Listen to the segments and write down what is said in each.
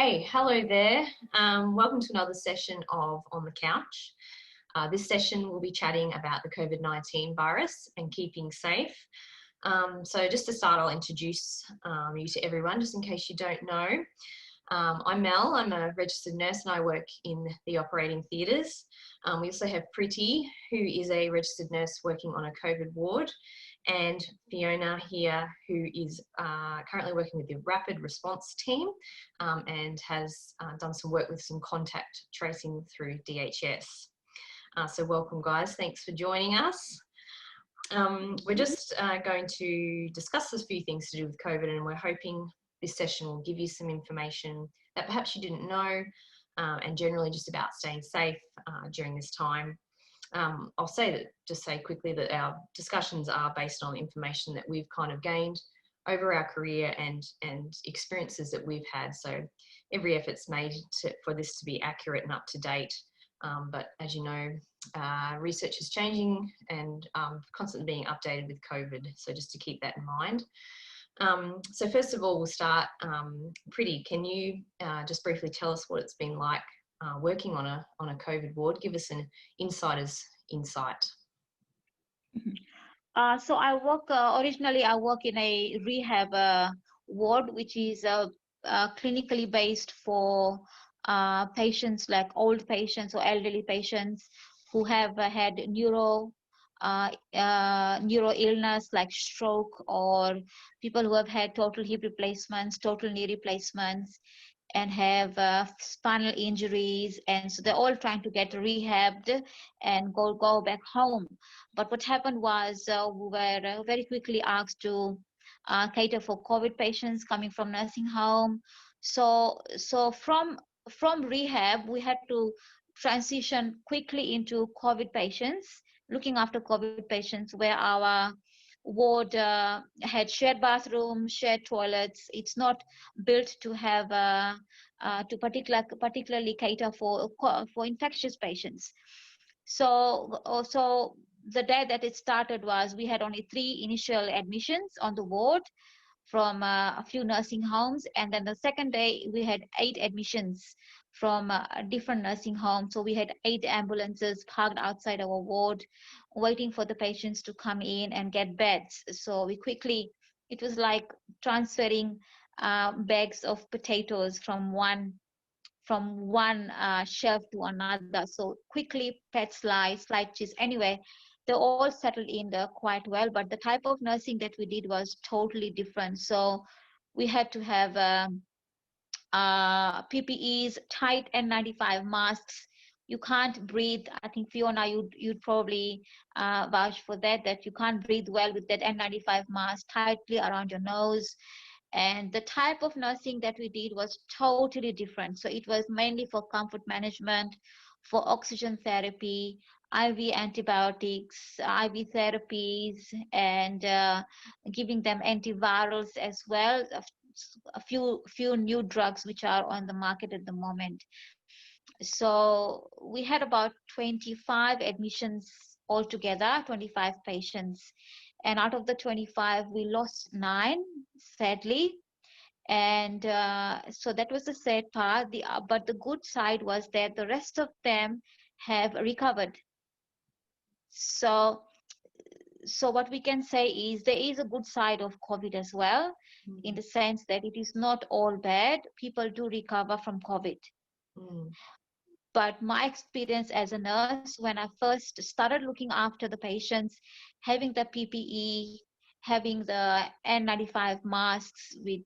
Okay, hello there. Welcome to another session of On the Couch. This session we'll be chatting about the COVID-19 virus and keeping safe. So just to start, I'll introduce you to everyone, just in case you don't know. I'm Mel, I'm a registered nurse and I work in the operating theatres. We also have Priti, who is a registered nurse working on a COVID ward, and Fiona here, who is currently working with the rapid response team and has done some work with some contact tracing through DHS. So welcome guys, thanks for joining us. We're just going to discuss a few things to do with COVID, and we're hoping this session will give you some information that perhaps you didn't know, and generally just about staying safe during this time. I'll just say quickly that our discussions are based on information that we've kind of gained over our career and experiences that we've had. So every effort's made for this to be accurate and up to date. But as you know, research is changing and constantly being updated with COVID. So just to keep that in mind. So first of all, we'll start. Priti, can you just briefly tell us what it's been like working on a COVID ward? Give us an insider's insight. So I work originally. I work in a rehab ward, which is clinically based for patients like old patients or elderly patients who have had neuro illness like stroke, or people who have had total hip replacements, total knee replacements, and have spinal injuries, and so they're all trying to get rehabbed and go back home. But what happened was we were very quickly asked to cater for COVID patients coming from nursing home. So from rehab, we had to transition quickly into COVID patients, looking after COVID patients, where our ward had shared bathrooms, shared toilets. It's not built to have to particularly cater for infectious patients. So also the day that it started was we had only 3 initial admissions on the ward from a few nursing homes, and then the second day we had 8 admissions from different nursing homes. So we had 8 ambulances parked outside our ward waiting for the patients to come in and get beds. So we quickly, it was like transferring bags of potatoes from one shelf to another. So quickly, pet slide cheese, anyway, they all settled in there quite well, but the type of nursing that we did was totally different. So we had to have PPEs, tight N95 masks. You can't breathe. I think Fiona, you'd probably vouch for that you can't breathe well with that N95 mask tightly around your nose. And the type of nursing that we did was totally different. So it was mainly for comfort management, for oxygen therapy, IV antibiotics, IV therapies, and giving them antivirals as well. A few new drugs which are on the market at the moment. So we had about 25 admissions altogether, 25 patients. And out of the 25, we lost 9, sadly. And so that was the sad part. But the good side was that the rest of them have recovered. So what we can say is there is a good side of COVID as well, in the sense that it is not all bad. People do recover from COVID. But my experience as a nurse, when I first started looking after the patients, having the PPE, having the N95 masks with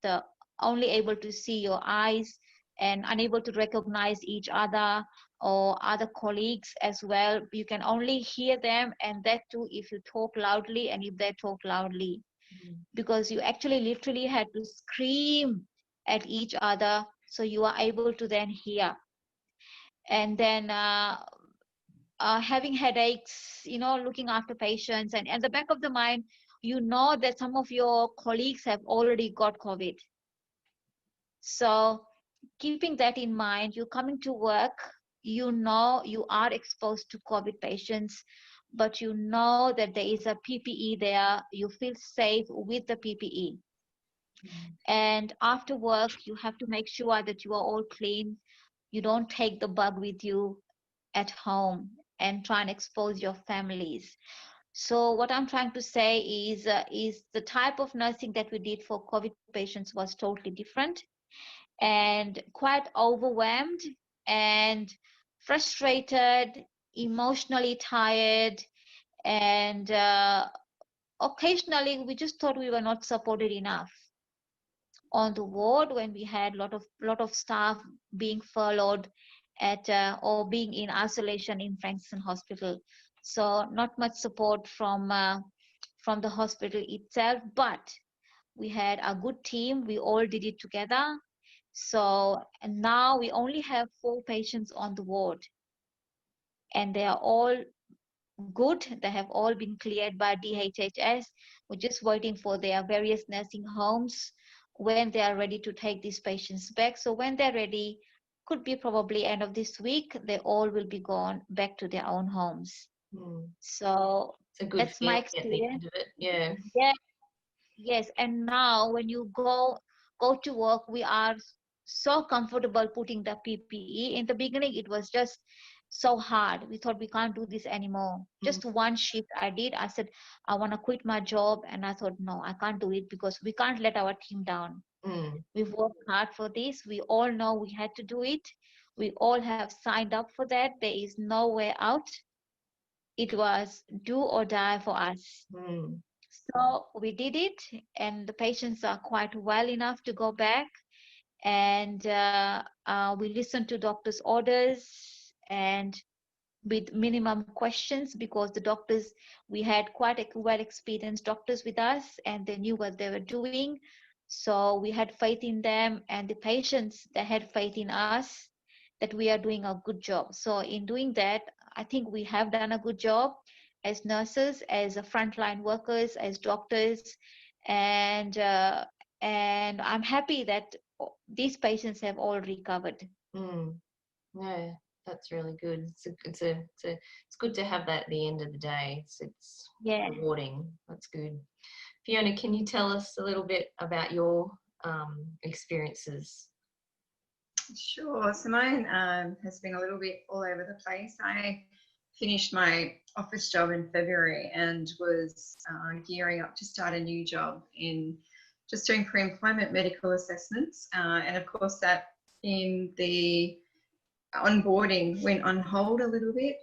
only able to see your eyes and unable to recognize each other or other colleagues as well. You can only hear them, and that too if you talk loudly and if they talk loudly, because you actually literally had to scream at each other so you are able to then hear. And then having headaches, looking after patients, and at the back of the mind, that some of your colleagues have already got COVID. So keeping that in mind, you're coming to work, you are exposed to COVID patients, but that there is a PPE there, you feel safe with the PPE. And after work, you have to make sure that you are all clean. You don't take the bug with you at home and try and expose your families. So what I'm trying to say is the type of nursing that we did for COVID patients was totally different and quite overwhelmed and frustrated, emotionally tired, and occasionally we just thought we were not supported enough on the ward when we had lot of staff being furloughed at or being in isolation in Frankston Hospital. So not much support from the hospital itself, but we had a good team. We all did it together. So and now we only have 4 patients on the ward, and they are all good. They have all been cleared by DHHS. We're just waiting for their various nursing homes when they are ready to take these patients back. So when they're ready, could be probably end of this week, they all will be gone back to their own homes. Mm. So It's a good that's my feeling at the experience. end of it. Yeah. Yeah, yes. And now when you go to work, we are so comfortable putting the PPE. In the beginning, it was just so hard. We thought we can't do this anymore. Mm. Just one shift I did. I said, I want to quit my job. And I thought, no, I can't do it because we can't let our team down. Mm. We've worked hard for this. We all know we had to do it. We all have signed up for that. There is no way out. It was do or die for us. Mm. So we did it, and the patients are quite well enough to go back. And we listened to doctors' orders and with minimum questions because the doctors, we had quite well experienced doctors with us and they knew what they were doing. So we had faith in them, and the patients, they had faith in us that we are doing a good job. So in doing that, I think we have done a good job as nurses, as frontline workers, as doctors, and uh, and I'm happy that these patients have all recovered. Mm. Yeah, that's really good. It's good to have that at the end of the day. It's Yeah. rewarding. That's good. Fiona, can you tell us a little bit about your experiences? Sure. So mine has been a little bit all over the place. I finished my office job in February and was gearing up to start a new job in just doing pre-employment medical assessments. And of course, that in the onboarding went on hold a little bit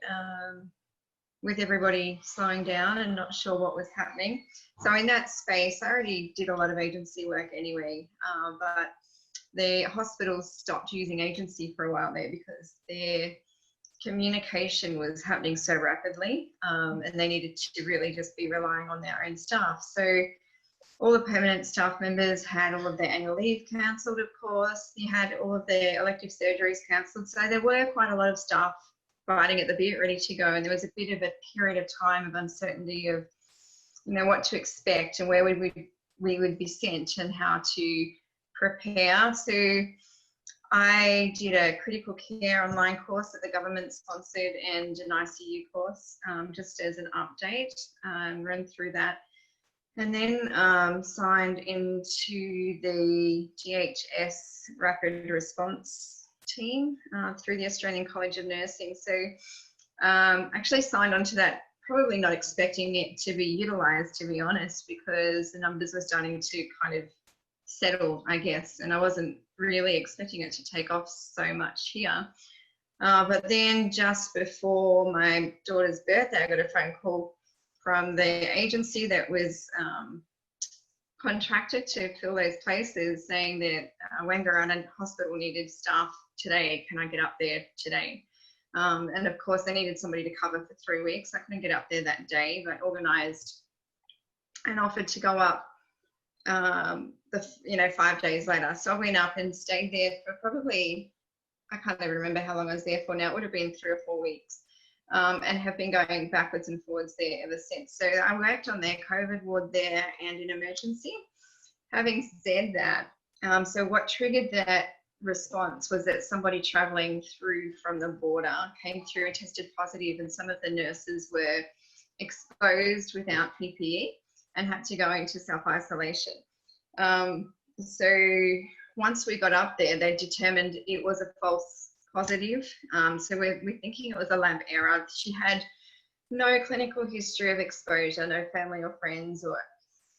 with everybody slowing down and not sure what was happening. So in that space, I already did a lot of agency work anyway, but the hospitals stopped using agency for a while there because their communication was happening so rapidly, and they needed to really just be relying on their own staff. So all the permanent staff members had all of their annual leave cancelled, of course. You had all of their elective surgeries cancelled. So there were quite a lot of staff biting at the bit, ready to go. And there was a bit of a period of time of uncertainty of, what to expect and where we would be sent and how to prepare. So I did a critical care online course that the government sponsored and an ICU course, just as an update, run through that. And then signed into the DHS Rapid Response team through the Australian College of Nursing. So actually signed onto that, probably not expecting it to be utilised, to be honest, because the numbers were starting to kind of settle, I guess, and I wasn't really expecting it to take off so much here. But then just before my daughter's birthday, I got a phone call from the agency that was contracted to fill those places, saying that Wangaratta Hospital needed staff today. Can I get up there today? And of course, they needed somebody to cover for 3 weeks. I couldn't get up there that day, but organised and offered to go up 5 days later. So I went up and stayed there for probably, I can't even remember how long I was there for now. It would have been 3 or 4 weeks, and have been going backwards and forwards there ever since. So I worked on their COVID ward there and in emergency. Having said that, so what triggered that response was that somebody travelling through from the border came through and tested positive, and some of the nurses were exposed without PPE and had to go into self-isolation. So once we got up there, they determined it was a false positive. So we're thinking it was a lab error. She had no clinical history of exposure, no family or friends or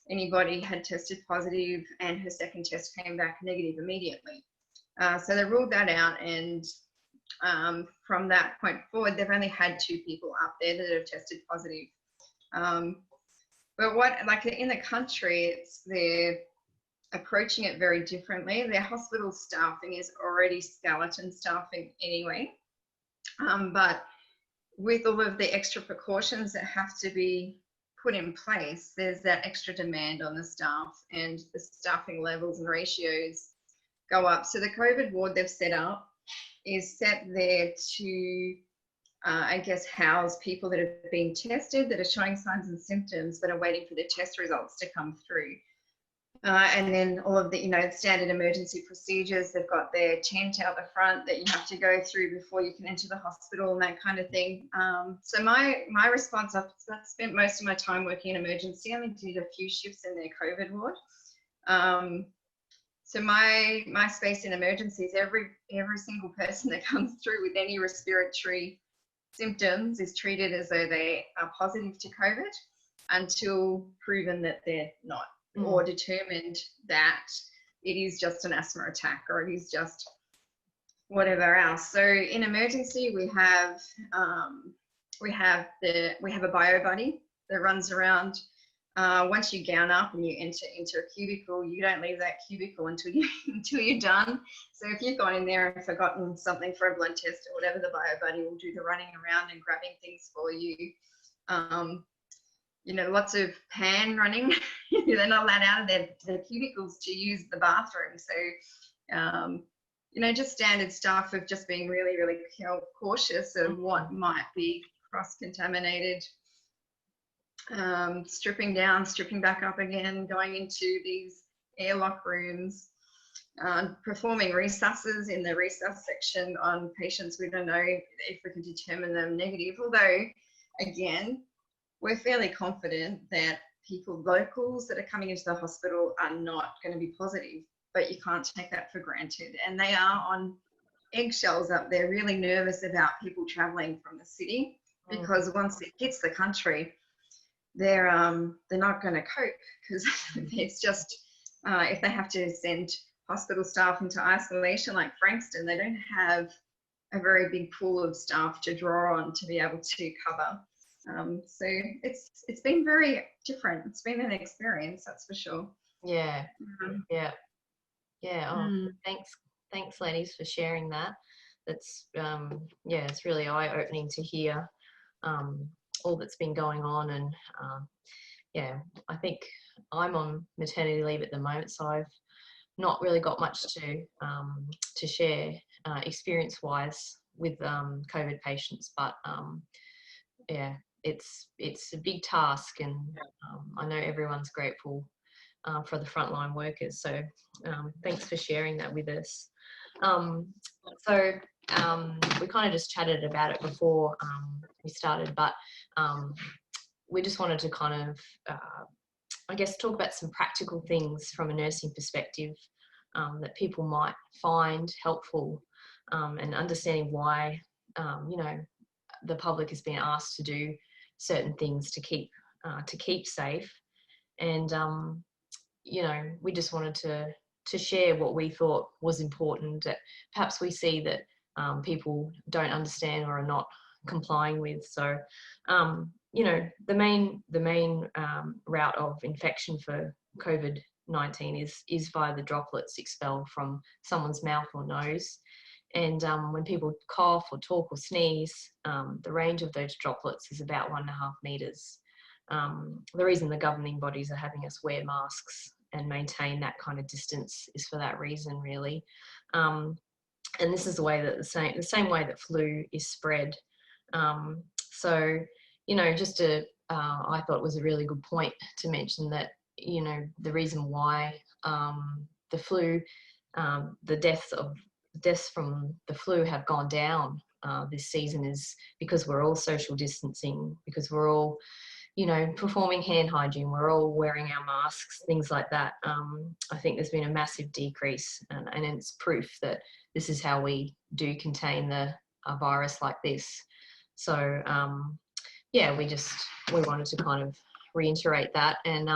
anybody had tested positive, and her second test came back negative immediately. So they ruled that out, and from that point forward, they've only had 2 people up there that have tested positive. But what, like in the country, they're approaching it very differently. Their hospital staffing is already skeleton staffing anyway. But with all of the extra precautions that have to be put in place, there's that extra demand on the staff, and the staffing levels and ratios go up. So the COVID ward they've set up is set there to, I guess, house people that have been tested, that are showing signs and symptoms, but are waiting for their test results to come through. And then all of the, standard emergency procedures. They've got their tent out the front that you have to go through before you can enter the hospital and that kind of thing. So my response, I've spent most of my time working in emergency. I only did a few shifts in their COVID ward. So my space in emergencies, every single person that comes through with any respiratory symptoms is treated as though they are positive to COVID until proven that they're not, or determined that it is just an asthma attack, or it is just whatever else. So in emergency, we have a bio buddy that runs around. Once you gown up and you enter into a cubicle, you don't leave that cubicle until you're done. So if you've gone in there and forgotten something for a blood test or whatever, the bio buddy will do the running around and grabbing things for you. Lots of pan running. They're not allowed out of their cubicles to use the bathroom. So, just standard stuff of just being really, really cautious of what might be cross-contaminated. Stripping down, stripping back up again, going into these airlock rooms, performing resusces in the resus section on patients we don't know if we can determine them negative. Although, again, we're fairly confident that locals that are coming into the hospital are not going to be positive, but you can't take that for granted. And they are on eggshells up there, really nervous about people traveling from the city, because once it hits the country, they're not going to cope, because it's just if they have to send hospital staff into isolation like Frankston, they don't have a very big pool of staff to draw on to be able to cover. So it's been very different. It's been an experience, that's for sure. Yeah. Oh, thanks ladies for sharing that. That's it's really eye-opening to hear all that's been going on. And I think I'm on maternity leave at the moment, so I've not really got much to share experience-wise with COVID patients, but it's a big task, and I know everyone's grateful for the frontline workers. So thanks for sharing that with us. We kind of just chatted about it before we started, but we just wanted to kind of, talk about some practical things from a nursing perspective that people might find helpful, and understanding why, the public has been asked to do certain things to keep safe. And, we just wanted to share what we thought was important, that perhaps we see that people don't understand or are not complying with. So, the main route of infection for COVID-19 is via the droplets expelled from someone's mouth or nose. And when people cough or talk or sneeze, the range of those droplets is about 1.5 meters. The reason the governing bodies are having us wear masks and maintain that kind of distance is for that reason, really. And this is the way that the same way that flu is spread. So, I thought it was a really good point to mention that, the reason why the flu, the deaths from the flu have gone down this season is because we're all social distancing, because we're all performing hand hygiene. We're all wearing our masks, things like that. I think there's been a massive decrease, and it's proof that this is how we do contain a virus like this. So yeah, we wanted to kind of reiterate that. And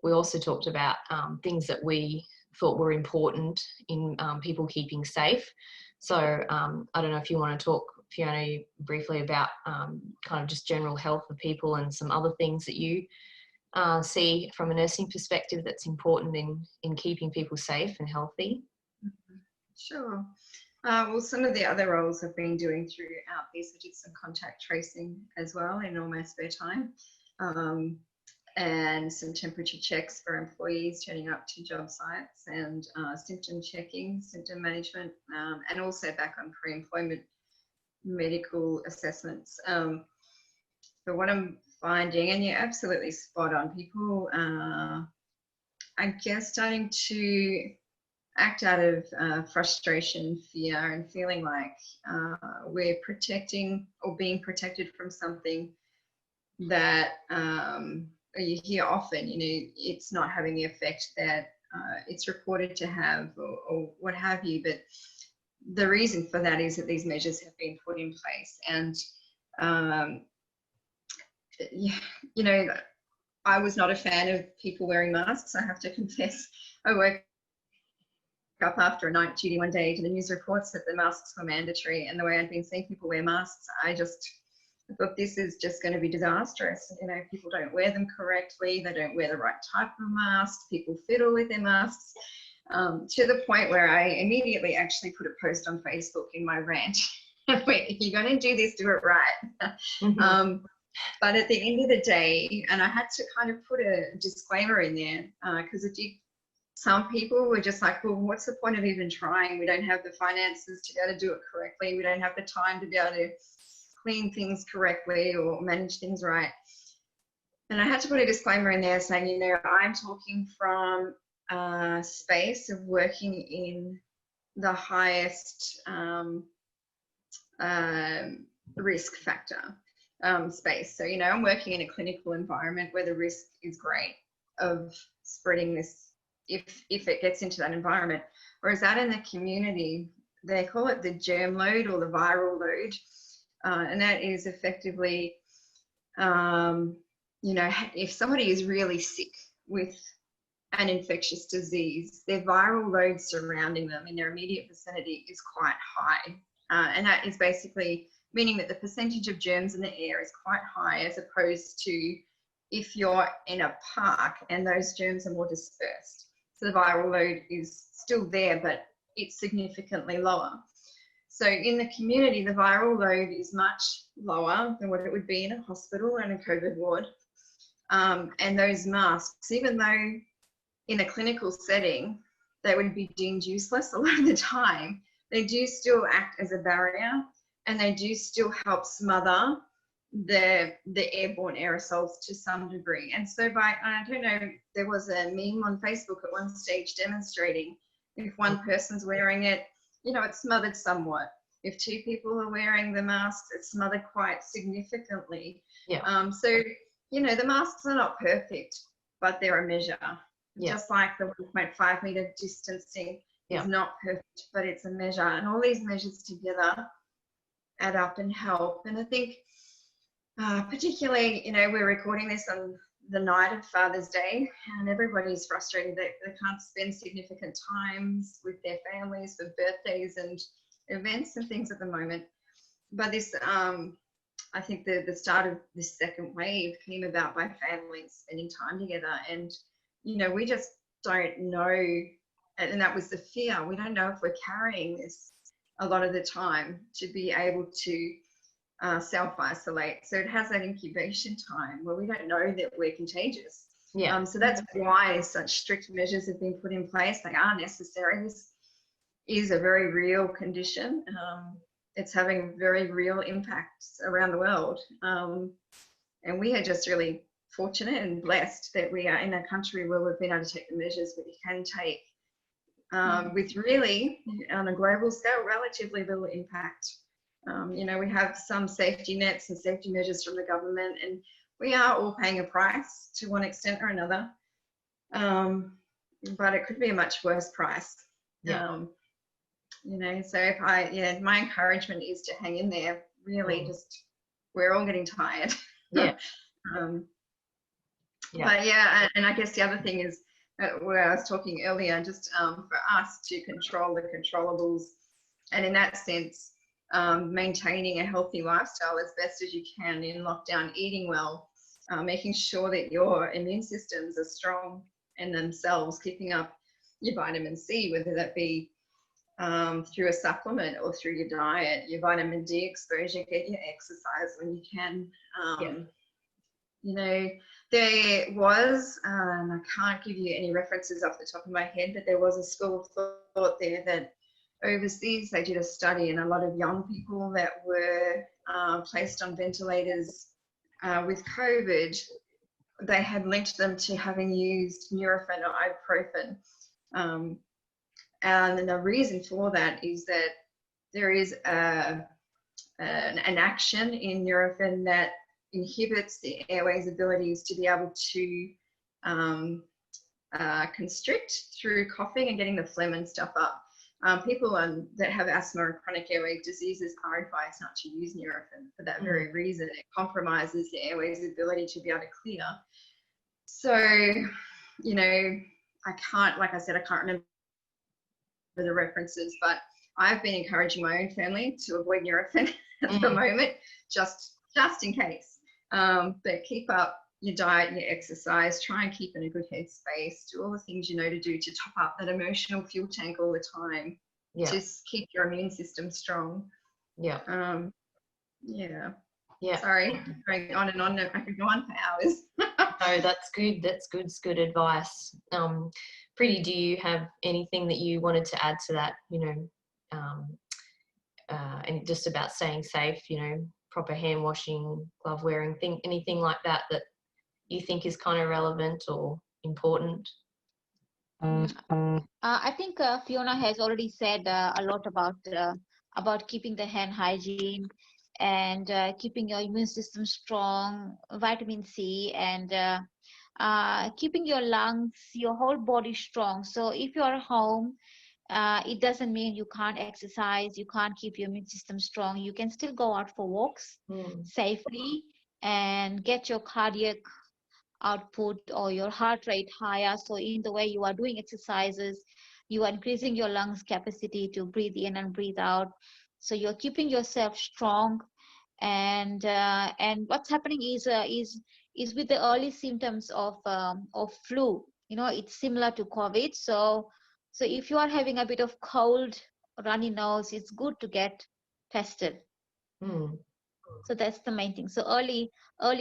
we also talked about things that we thought were important in people keeping safe. So I don't know if you want to talk, Fiona, briefly about kind of just general health of people and some other things that you see from a nursing perspective that's important in keeping people safe and healthy. Sure. Well, some of the other roles I've been doing throughout this, I did some contact tracing as well in all my spare time, and some temperature checks for employees turning up to job sites, and symptom checking, symptom management, and also back on pre-employment medical assessments. But what I'm finding, and you're absolutely spot on, people I guess starting to act out of frustration, fear, and feeling like we're protecting or being protected from something that you hear often, it's not having the effect that it's reported to have, or what have you. But the reason for that is that these measures have been put in place. And, I was not a fan of people wearing masks, I have to confess. I woke up after a night duty one day to the news reports that the masks were mandatory, and the way I'd been seeing people wear masks, I thought this is just going to be disastrous. People don't wear them correctly, they don't wear the right type of mask, people fiddle with their masks, to the point where I immediately actually put a post on Facebook in my rant. Wait, if you're going to do this, do it right. Mm-hmm. But at the end of the day, and I had to kind of put a disclaimer in there, because some people were just like, well, what's the point of even trying? We don't have the finances to be able to do it correctly. We don't have the time to be able to clean things correctly or manage things right. And I had to put a disclaimer in there saying, I'm talking from a space of working in the highest risk factor space. So, I'm working in a clinical environment where the risk is great of spreading this if it gets into that environment. Whereas out in the community, they call it the germ load or the viral load. And that is effectively, if somebody is really sick with an infectious disease, their viral load surrounding them in their immediate vicinity is quite high. And that is basically meaning that the percentage of germs in the air is quite high, as opposed to if you're in a park and those germs are more dispersed. So the viral load is still there, but it's significantly lower. So in the community, the viral load is much lower than what it would be in a hospital and a COVID ward. And those masks, even though in a clinical setting, they would be deemed useless a lot of the time, they do still act as a barrier, and they do still help smother the airborne aerosols to some degree. And so I don't know, there was a meme on Facebook at one stage demonstrating if one person's wearing it, it's smothered somewhat. If two people are wearing the masks, it's smothered quite significantly. Yeah. So, the masks are not perfect, but they're a measure. Yeah. Just like the 1.5 meter distancing is not perfect, but it's a measure. And all these measures together add up and help. And I think particularly, we're recording this on the night of Father's Day, and everybody's frustrated that they can't spend significant times with their families for birthdays and events and things at the moment. But this, I think the start of this second wave came about by families spending time together. And, we just don't know, and that was the fear. We don't know if we're carrying this a lot of the time to be able to self-isolate. So it has that incubation time where we don't know that we're contagious. Yeah. So that's why such strict measures have been put in place. They are necessary. This is a very real condition. It's having very real impacts around the world. And we are just really fortunate and blessed that we are in a country where we've been able to take the measures that we can take with really, on a global scale, relatively little impact. We have some safety nets and safety measures from the government, and we are all paying a price to one extent or another. But it could be a much worse price. Yeah. So my encouragement is to hang in there. Really, just we're all getting tired. Yeah. But yeah, and I guess the other thing is where I was talking earlier, just for us to control the controllables, and in that sense, maintaining a healthy lifestyle as best as you can in lockdown, eating well, making sure that your immune systems are strong in themselves, keeping up your vitamin C, whether that be through a supplement or through your diet, your vitamin D exposure, get your exercise when you can. There was, and I can't give you any references off the top of my head, but there was a school of thought there that overseas they did a study, and a lot of young people that were placed on ventilators with COVID, they had linked them to having used Nurofen or ibuprofen. And the reason for that is that there is an action in Nurofen that inhibits the airway's abilities to be able to constrict through coughing and getting the phlegm and stuff up. People that have asthma or chronic airway diseases are advised not to use Nurofen for that very reason. It compromises the airway's ability to be able to clear. So, I can't remember the references, but I've been encouraging my own family to avoid Nurofen at the moment, just in case. But keep up your diet, your exercise, try and keep in a good headspace, do all the things you know to do to top up that emotional fuel tank all the time. Just keep your immune system strong. Sorry, going on and on. I could go on for hours. No, that's good. That's good. It's good advice. Pretty, do you have anything that you wanted to add to that, and just about staying safe, proper hand washing, glove wearing, anything like that you think is kind of relevant or important? I think Fiona has already said a lot about keeping the hand hygiene and keeping your immune system strong, vitamin C, and keeping your lungs, your whole body strong. So if you're home, it doesn't mean you can't exercise, you can't keep your immune system strong. You can still go out for walks safely and get your cardiac output or your heart rate higher. So in the way you are doing exercises, you are increasing your lungs capacity to breathe in and breathe out. So you're keeping yourself strong. And what's happening is with the early symptoms of flu, it's similar to COVID. So if you are having a bit of cold, runny nose, it's good to get tested. So that's the main thing. So early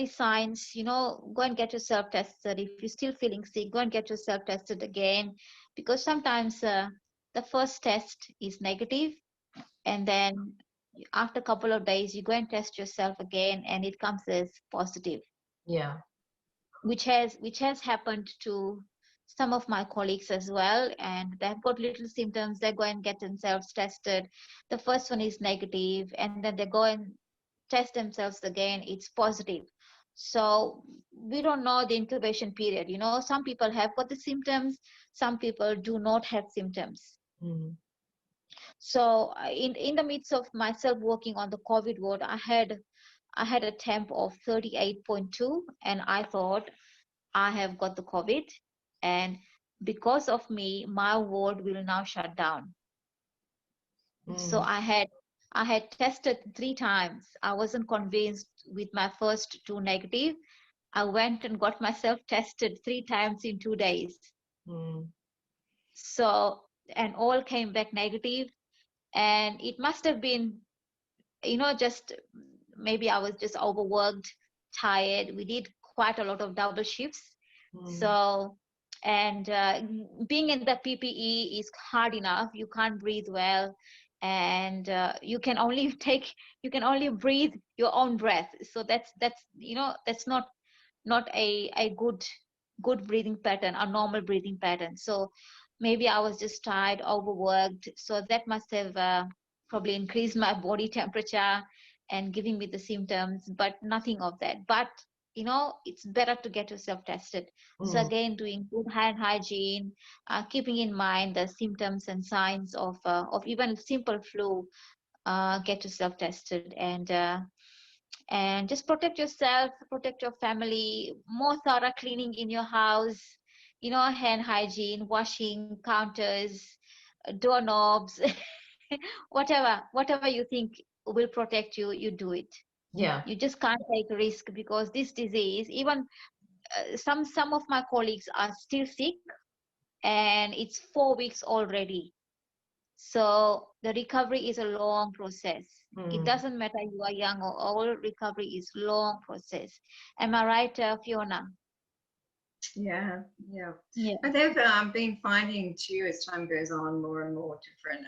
signs, go and get yourself tested. If you're still feeling sick, go and get yourself tested again, because sometimes the first test is negative, and then after a couple of days you go and test yourself again and it comes as positive. Which has happened to some of my colleagues as well, and they've got little symptoms. They go and get themselves tested. The first one is negative, and then they go and test themselves again, it's positive. So we don't know the incubation period. Some people have got the symptoms, some people do not have symptoms. So in the midst of myself working on the COVID ward, I had a temp of 38.2, and I thought I have got the COVID, and because of me, my ward will now shut down. So I had tested 3 times. I wasn't convinced with my first 2 negative. I went and got myself tested 3 times in 2 days. So, and all came back negative. And it must have been, just maybe I was just overworked, tired. We did quite a lot of double shifts. So, and being in the PPE is hard enough. You can't breathe well, and you can only breathe your own breath. So that's not a good breathing pattern, a normal breathing pattern. So maybe I was just tired, overworked. So that must have probably increase my body temperature and giving me the symptoms, but nothing of that. But it's better to get yourself tested. So again, doing good hand hygiene, keeping in mind the symptoms and signs of even simple flu, get yourself tested, and just protect yourself, protect your family, more thorough cleaning in your house, hand hygiene, washing counters, doorknobs, whatever you think will protect you, you do it. Yeah. You just can't take a risk, because this disease, even some of my colleagues are still sick, and it's 4 weeks already. So the recovery is a long process. It doesn't matter you are young or old, recovery is long process. Am I right, Fiona? Yeah. Yeah. But they've been finding too, as time goes on, more and more different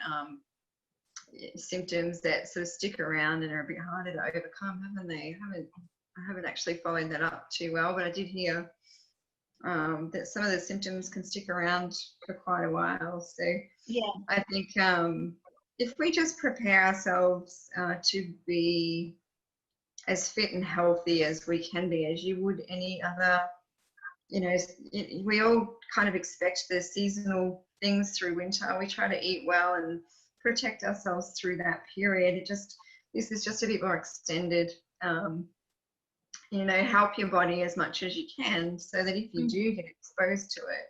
symptoms that sort of stick around and are a bit harder to overcome, haven't they? I haven't actually followed that up too well, but I did hear that some of the symptoms can stick around for quite a while. So Yeah. I think if we just prepare ourselves to be as fit and healthy as we can be, as you would any other, we all kind of expect the seasonal things through winter. We try to eat well and protect ourselves through that period. This is just a bit more extended. Help your body as much as you can, so that if you do get exposed to it,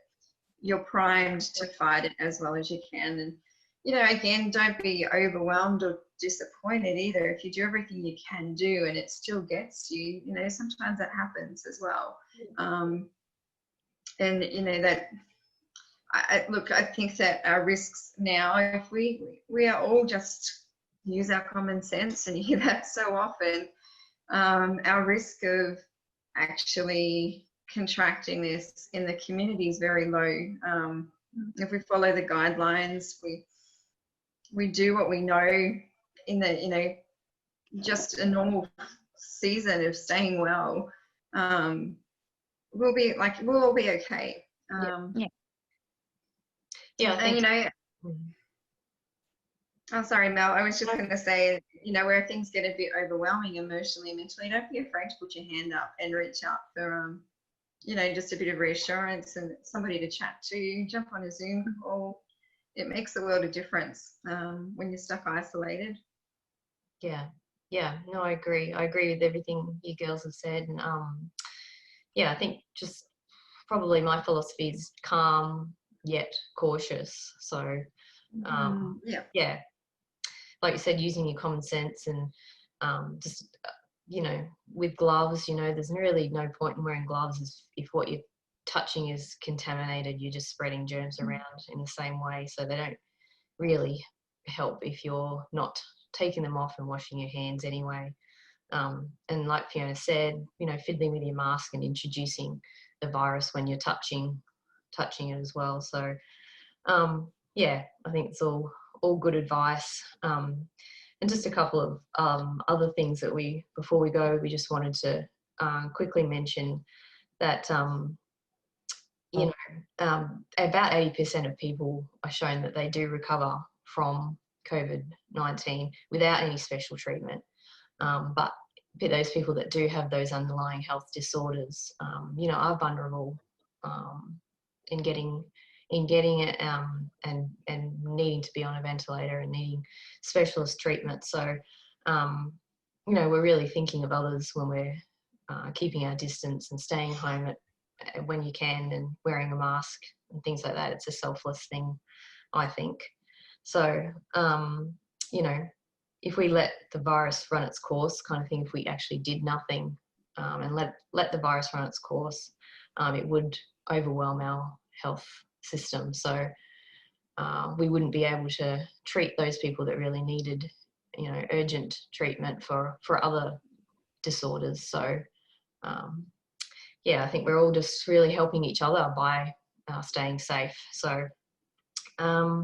you're primed to fight it as well as you can. And again, don't be overwhelmed or disappointed either. If you do everything you can do and it still gets you, sometimes that happens as well. And that I think that our risks now, if we are all just use our common sense, and you hear that so often, our risk of actually contracting this in the community is very low. If we follow the guidelines, we do what we know in the just a normal season of staying well, we'll all be okay. Oh, sorry, Mel. I was just going to say, where things get a bit overwhelming emotionally and mentally, don't be afraid to put your hand up and reach out for, just a bit of reassurance and somebody to chat to. Jump on a Zoom call. It makes a world of difference when you're stuck isolated. Yeah. No, I agree. I agree with everything you girls have said. And I think just probably my philosophy is calm yet cautious. So like you said, using your common sense and just with gloves, there's really no point in wearing gloves if what you're touching is contaminated. You're just spreading germs around in the same way, so they don't really help if you're not taking them off and washing your hands anyway. And like Fiona said, fiddling with your mask and introducing the virus when you're touching it as well. So I think it's all good advice. And just a couple of other things that before we go, we just wanted to quickly mention that about 80% of people are shown that they do recover from COVID-19 without any special treatment. But those people that do have those underlying health disorders, are vulnerable in getting it and needing to be on a ventilator and needing specialist treatment. So, we're really thinking of others when we're keeping our distance and staying home when you can and wearing a mask and things like that. It's a selfless thing, I think. So, if we let the virus run its course, kind of thing, if we actually did nothing and let the virus run its course, it would overwhelm our health system. So we wouldn't be able to treat those people that really needed, urgent treatment for other disorders. So I think we're all just really helping each other by staying safe. So I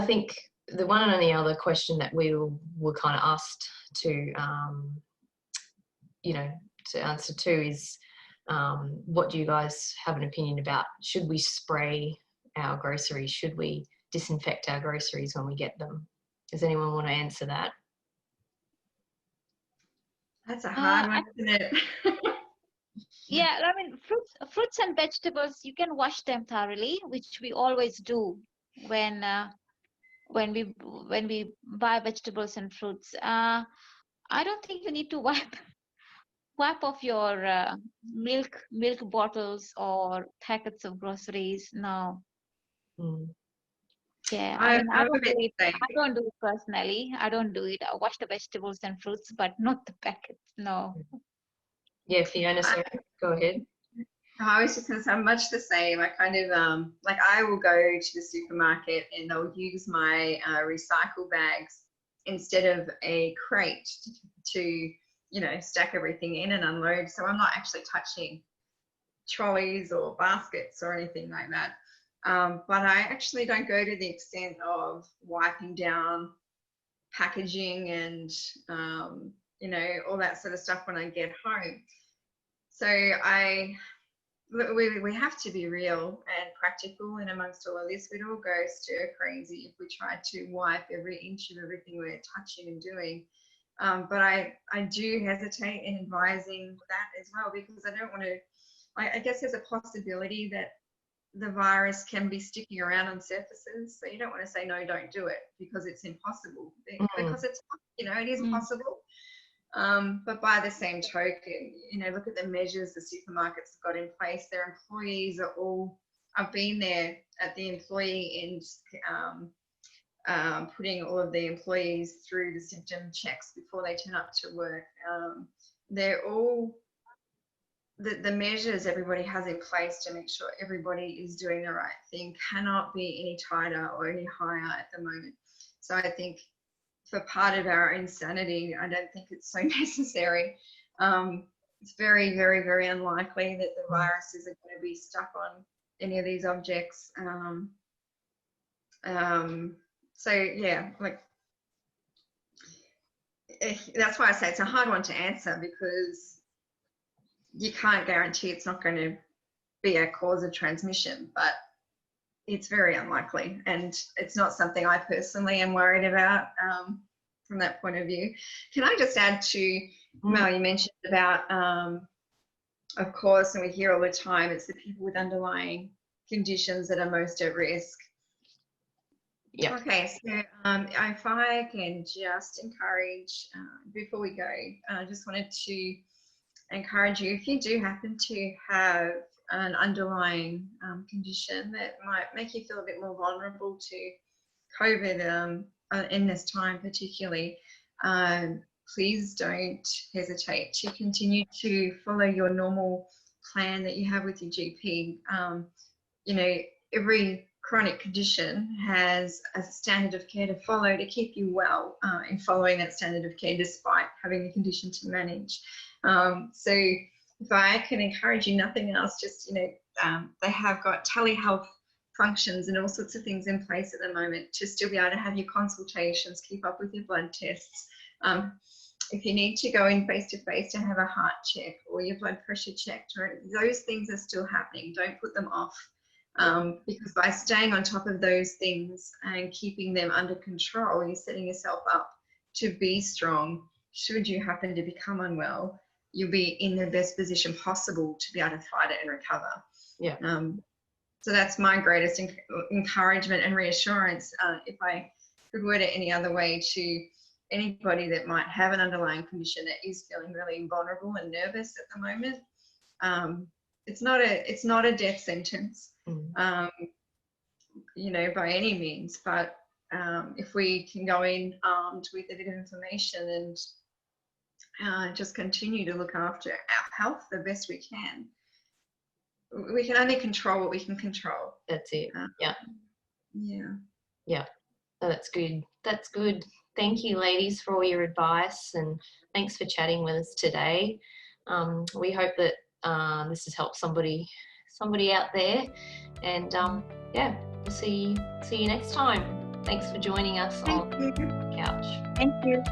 think the one and only other question that we were kind of asked to to answer to is what do you guys have an opinion about? Should we spray our groceries? Should we disinfect our groceries when we get them? Does anyone want to answer that? That's a hard one, isn't it? Yeah, I mean, fruits and vegetables, you can wash them thoroughly, which we always do when when we buy vegetables and fruits. I don't think you need to wipe off your milk bottles or packets of groceries. No. Mm. Yeah, I I'm mean, I a don't do bit it. the same. I don't do it personally. I don't do it. I wash the vegetables and fruits, but not the packets. No. Yeah, Fiona, sorry, go ahead. I was just going to say I'm much the same. I kind of like I will go to the supermarket and I'll use my recycle bags instead of a crate to stack everything in and unload. So I'm not actually touching trolleys or baskets or anything like that. But I actually don't go to the extent of wiping down packaging and all that sort of stuff when I get home. So we have to be real and practical, and amongst all of this, we'd all go stir crazy if we tried to wipe every inch of everything we're touching and doing. But I do hesitate in advising that as well, because I don't want to. I guess there's a possibility that the virus can be sticking around on surfaces, so you don't want to say no, don't do it, because it's impossible. Because it's it is possible. But by the same token, look at the measures the supermarkets have got in place. Their employees I've been there at the employee end, putting all of the employees through the symptom checks before they turn up to work. They're all the measures everybody has in place to make sure everybody is doing the right thing cannot be any tighter or any higher at the moment. So I think for part of our insanity, I don't think it's so necessary. It's very, very, very unlikely that the viruses are going to be stuck on any of these objects. So yeah, that's why I say it's a hard one to answer, because you can't guarantee it's not going to be a cause of transmission, but it's very unlikely, and it's not something I personally am worried about from that point of view. Can I just add to, Mel, you mentioned about, of course, and we hear all the time, it's the people with underlying conditions that are most at risk. Yeah. Okay, so if I can just encourage, before we go, I just wanted to encourage you, if you do happen to have an underlying condition that might make you feel a bit more vulnerable to COVID in this time particularly, please don't hesitate to continue to follow your normal plan that you have with your GP. Every chronic condition has a standard of care to follow to keep you well, and following that standard of care despite having a condition to manage. So if I can encourage you, nothing else, just, they have got telehealth functions and all sorts of things in place at the moment to still be able to have your consultations, keep up with your blood tests. If you need to go in face-to-face to have a heart check or your blood pressure checked, those things are still happening. Don't put them off, because by staying on top of those things and keeping them under control, you're setting yourself up to be strong. Should you happen to become unwell, you'll be in the best position possible to be able to fight it and recover. Yeah. So that's my greatest encouragement and reassurance, if I could word it any other way, to anybody that might have an underlying condition that is feeling really vulnerable and nervous at the moment. It's not a death sentence, by any means, but if we can go in armed with a bit of information and just continue to look after our health the best we can. We can only control what we can control. That's it. Yeah. Yeah. Oh, that's good. That's good. Thank you, ladies, for all your advice, and thanks for chatting with us today. We hope that this has helped somebody out there, and yeah, we'll see you next time. Thanks for joining us on the couch. Thank you.